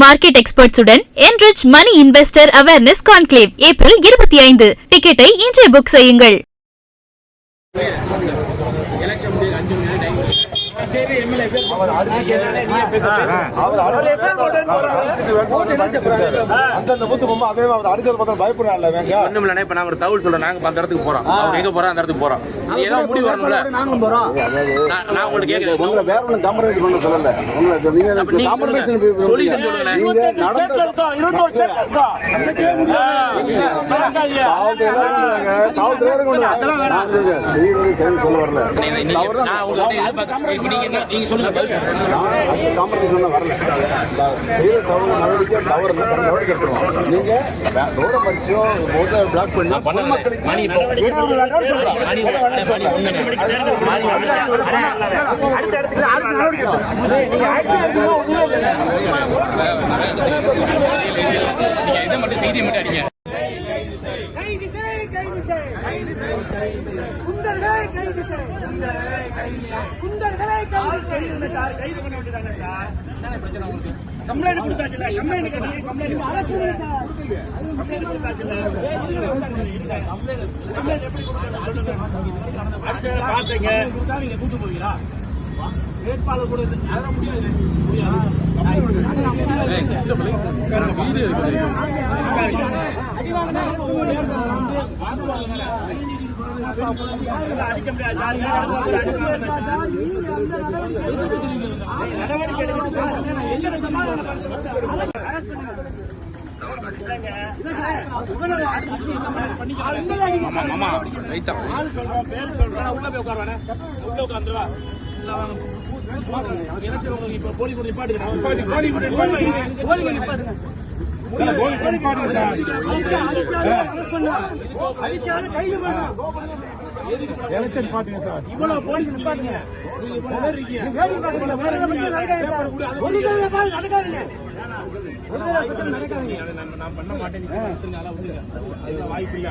Market எக்ஸ்பர்ட்ஸுடன் enrich money investor awareness conclave April 25. டிக்கெட்டை இன்றே book செய்யுங்கள். அந்தந்த பூத்து போகும்போது அதே அரசியல் பத்திரம் பயப்படாது. ஒண்ணும் இல்ல, இப்ப நாங்க ஒரு தகவல் சொல்றோம். நாங்க அந்த இடத்துக்கு போறோம். அவர் எங்க போறோம் அந்த இடத்துக்கு போறோம். ஏதோ முடிவு வரணும்ல, நாங்களும் போறோம். நான் உங்களுக்கு கேக்குறேன், உங்களை வேற ஒண்ணு காம்ப்ரமைஸ் பண்ண சொல்லல. நீங்க காம்ப்ரமைஸ் சொல்யூஷன் சொல்லுங்க. நீங்க நடந்த 20 வருஷம் இருக்கா அசைக்கவே முடியாது. காவல்துறை கொண்டு அதெல்லாம் வேணாம். சரி சொல்ல வரல. நான் உங்களுக்கு நீங்க சொல்லுங்க. காம்ப்ரமைஸ் பண்ண வரல. செய்த தவறு நடவடிக்கை தவறு நடவடிக்கை எடுத்துருவோம். நீங்க ரோட மறிச்சோ ரோட பிளாக் பண்ணி பொதுமக்களுக்கு இதை மட்டும் செய்தியை மட்டும் அடிங்க. கம்ப்ளைண்ட் கொடுத்தாச்சுல, கம்ப்ளைண்ட் எப்படி பாத்தீங்க? நீங்க கூட்டு போவீங்களா? வேட்பாளர் கூட முடியாது. அடிக்க முடியாது. எலெக்ஷன் பாத்துங்க சார், இவ்வளவு போலீஸ் நிப்பாட்டுங்க. நான் பண்ண மாட்டேன், வாய்ப்பு இல்ல.